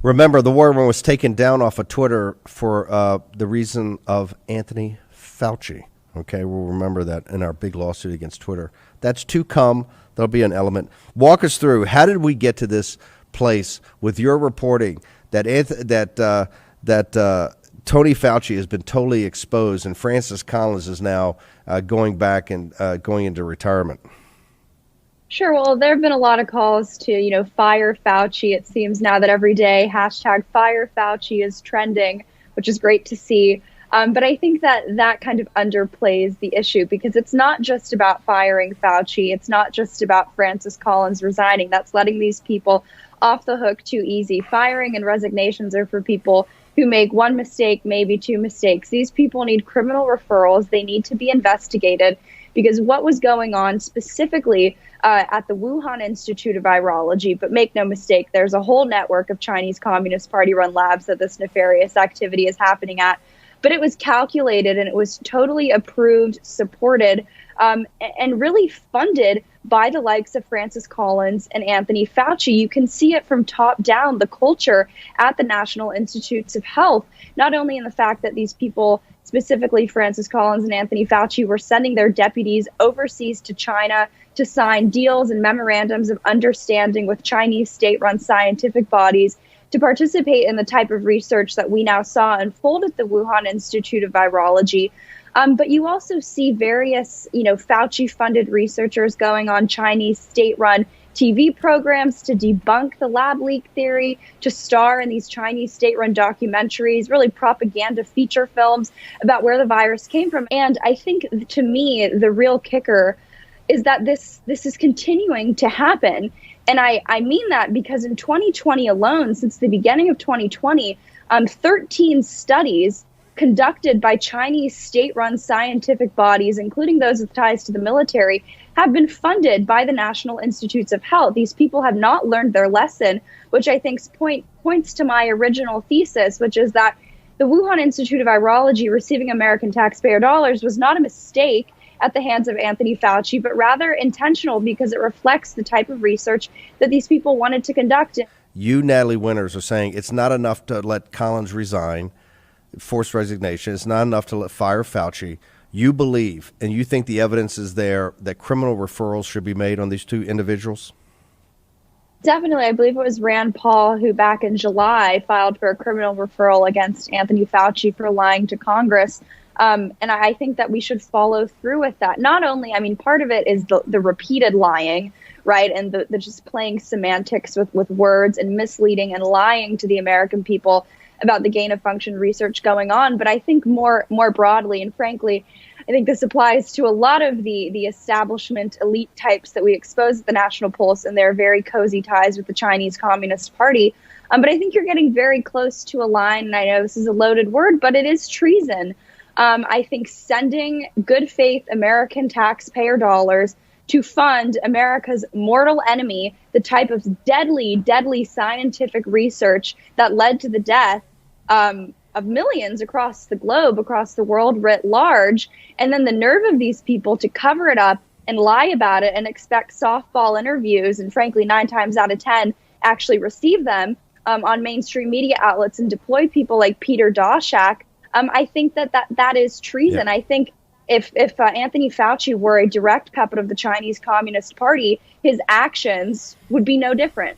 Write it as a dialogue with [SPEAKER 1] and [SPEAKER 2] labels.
[SPEAKER 1] Remember, the war room was taken down off of Twitter for the reason of Anthony Fauci. Okay, we'll remember that in our big lawsuit against Twitter. That's to come. There'll be an element. Walk us through. How did we get to this place with your reporting that Tony Fauci has been totally exposed and Francis Collins is now going back and going into retirement?
[SPEAKER 2] Sure. Well, there have been a lot of calls to, fire Fauci. It seems now that every day hashtag fire Fauci is trending, which is great to see. But I think that kind of underplays the issue because it's not just about firing Fauci. It's not just about Francis Collins resigning. That's letting these people off the hook too easy. Firing and resignations are for people who make one mistake, maybe two mistakes. These people need criminal referrals. They need to be investigated because what was going on specifically at the Wuhan Institute of Virology, but make no mistake, there's a whole network of Chinese Communist Party-run labs that this nefarious activity is happening at. But it was calculated and it was totally approved, supported, and really funded by the likes of Francis Collins and Anthony Fauci. You can see it from top down, the culture at the National Institutes of Health, not only in the fact that these people, specifically Francis Collins and Anthony Fauci, were sending their deputies overseas to China to sign deals and memorandums of understanding with Chinese state-run scientific bodies to participate in the type of research that we now saw unfold at the Wuhan Institute of Virology. But you also see various, Fauci-funded researchers going on Chinese state-run TV programs to debunk the lab leak theory, to star in these Chinese state-run documentaries, really propaganda feature films about where the virus came from. And I think, to me, the real kicker is that this is continuing to happen. And I mean that because in 2020 alone, since the beginning of 2020, 13 studies conducted by Chinese state-run scientific bodies, including those with ties to the military, have been funded by the National Institutes of Health. These people have not learned their lesson, which I think points to my original thesis, which is that the Wuhan Institute of Virology receiving American taxpayer dollars was not a mistake at the hands of Anthony Fauci, but rather intentional because it reflects the type of research that these people wanted to conduct.
[SPEAKER 1] You, Natalie Winters, are saying it's not enough to let Collins resign, forced resignation. It's not enough to let fire Fauci. You believe and you think the evidence is there that criminal referrals should be made on these two individuals?
[SPEAKER 2] Definitely. I believe it was Rand Paul who back in July filed for a criminal referral against Anthony Fauci for lying to Congress. And I think that we should follow through with that. Not only, part of it is the repeated lying, right? And the just playing semantics with words and misleading and lying to the American people about the gain of function research going on. But I think more broadly, and frankly, I think this applies to a lot of the establishment elite types that we expose at the National Pulse and their very cozy ties with the Chinese Communist Party. But I think you're getting very close to a line, and I know this is a loaded word, but it is treason. I think sending good faith American taxpayer dollars to fund America's mortal enemy, the type of deadly, deadly scientific research that led to the death of millions across the globe, across the world writ large, and then the nerve of these people to cover it up and lie about it and expect softball interviews, and frankly, 9 times out of 10 actually receive them on mainstream media outlets and deploy people like Peter Daszak. I think that is treason. Yeah. I think if Anthony Fauci were a direct puppet of the Chinese Communist Party, his actions would be no different.